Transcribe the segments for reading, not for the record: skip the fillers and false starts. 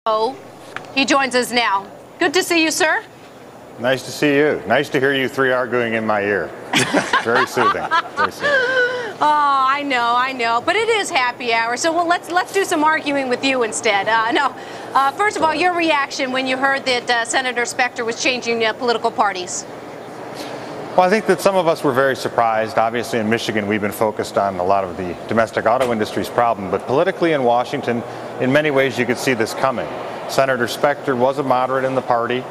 Oh, he joins us now. Good to see you, sir. Nice to see you. Nice to hear you three arguing in my ear. Very soothing. Very soothing. Oh, I know. But it is happy hour, so let's do some arguing with you instead. First of all, your reaction when you heard that Senator Specter was changing political parties. Well, I think that some of us were very surprised. Obviously, in Michigan, we've been focused on a lot of the domestic auto industry's problem. But politically in Washington, in many ways, you could see this coming. Senator Specter was a moderate in the party.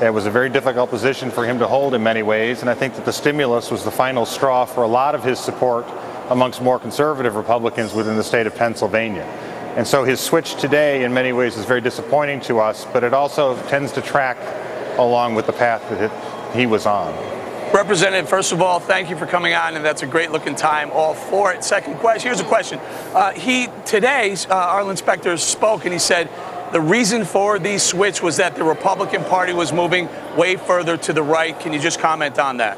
It was a very difficult position for him to hold in many ways. And I think that the stimulus was the final straw for a lot of his support amongst more conservative Republicans within the state of Pennsylvania. And so his switch today, in many ways, is very disappointing to us. But it also tends to track along with the path that he was on. Representative, first of all, thank you for coming on, and that's a great-looking time, all for it. Second question, here's a question. Today, Arlen Specter spoke, and he said the reason for the switch was that the Republican Party was moving way further to the right. Can you just comment on that?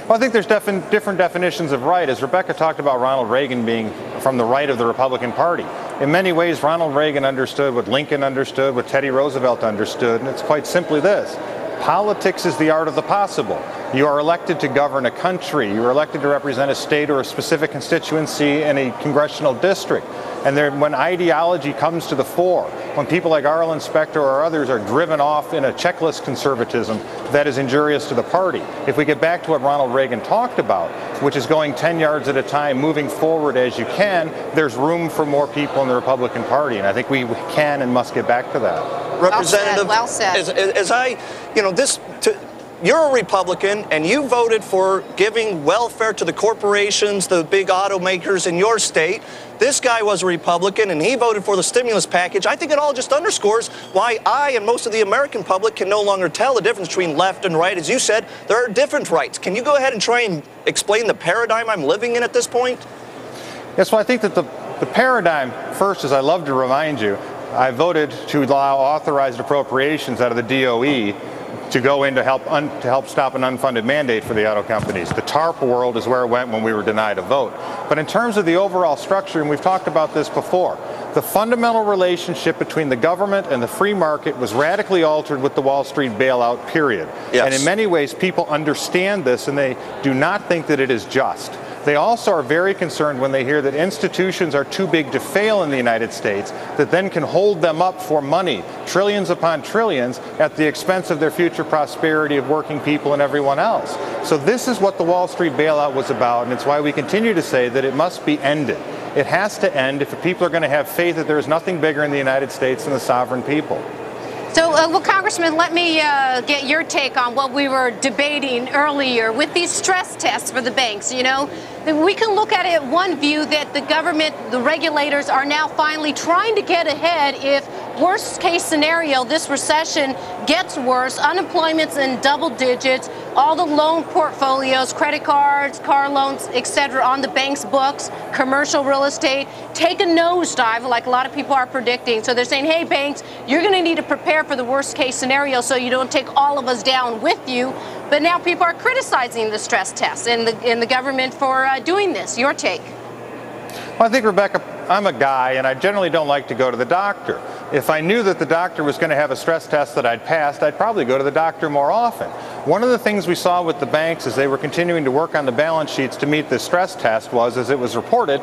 Well, I think there's different definitions of right. As Rebecca talked about Ronald Reagan being from the right of the Republican Party. In many ways, Ronald Reagan understood what Lincoln understood, what Teddy Roosevelt understood, and it's quite simply this. Politics is the art of the possible. You are elected to govern a country. You are elected to represent a state or a specific constituency in a congressional district. And when ideology comes to the fore, when people like Arlen Specter or others are driven off in a checklist conservatism that is injurious to the party, if we get back to what Ronald Reagan talked about, which is going 10 yards at a time, moving forward as you can, there's room for more people in the Republican Party. And I think we can and must get back to that. Representative, well said. You're a Republican, and you voted for giving welfare to the corporations, the big automakers in your state. This guy was a Republican, and he voted for the stimulus package. I think it all just underscores why I and most of the American public can no longer tell the difference between left and right. As you said, there are different rights. Can you go ahead and try and explain the paradigm I'm living in at this point? Yes, well, I think that the paradigm, first, is I love to remind you, I voted to allow authorized appropriations out of the DOE to go in to help stop an unfunded mandate for the auto companies. The TARP world is where it went when we were denied a vote. But in terms of the overall structure, and we've talked about this before, the fundamental relationship between the government and the free market was radically altered with the Wall Street bailout period. Yes. And in many ways, people understand this and they do not think that it is just. They also are very concerned when they hear that institutions are too big to fail in the United States that then can hold them up for money, trillions upon trillions, at the expense of their future prosperity of working people and everyone else. So this is what the Wall Street bailout was about, and it's why we continue to say that it must be ended. It has to end if people are going to have faith that there is nothing bigger in the United States than the sovereign people. So, Congressman, let me get your take on what we were debating earlier with these stress tests for the banks. You know, we can look at it one view that the government, the regulators are now finally trying to get ahead if worst case scenario, this recession gets worse, unemployment's in double digits, all the loan portfolios, credit cards, car loans, etc., on the bank's books, commercial real estate, take a nosedive like a lot of people are predicting. So they're saying, hey, banks, you're going to need to prepare for the worst case scenario so you don't take all of us down with you. But now people are criticizing the stress tests and the government for doing this. Your take? Well, I think, Rebecca, I'm a guy, and I generally don't like to go to the doctor. If I knew that the doctor was going to have a stress test that I'd passed, I'd probably go to the doctor more often. One of the things we saw with the banks as they were continuing to work on the balance sheets to meet this stress test was, as it was reported,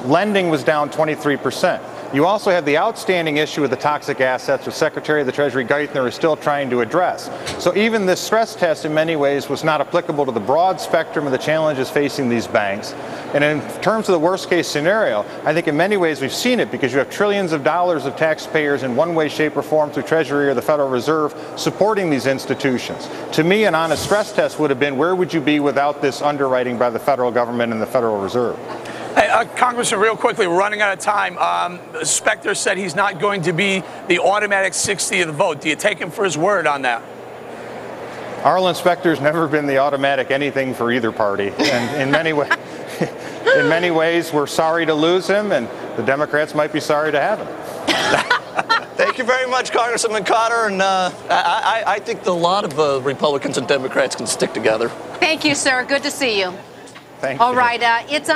lending was down 23%. You also have the outstanding issue with the toxic assets, which Secretary of the Treasury Geithner is still trying to address. So even this stress test in many ways was not applicable to the broad spectrum of the challenges facing these banks. And in terms of the worst case scenario, I think in many ways we've seen it because you have trillions of dollars of taxpayers in one way, shape, or form through Treasury or the Federal Reserve supporting these institutions. To me, an honest stress test would have been, where would you be without this underwriting by the federal government and the Federal Reserve? Hey, Congressman, real quickly, we're running out of time. Specter said he's not going to be the automatic 60 of the vote. Do you take him for his word on that? Arlen Specter's never been the automatic anything for either party. And in many ways, we're sorry to lose him, and the Democrats might be sorry to have him. Thank you very mumuch, Congressman McCotter. And I think a lot of Republicans and Democrats can stick together. Thank you, sir. Good to see you. Thank you. All right. It's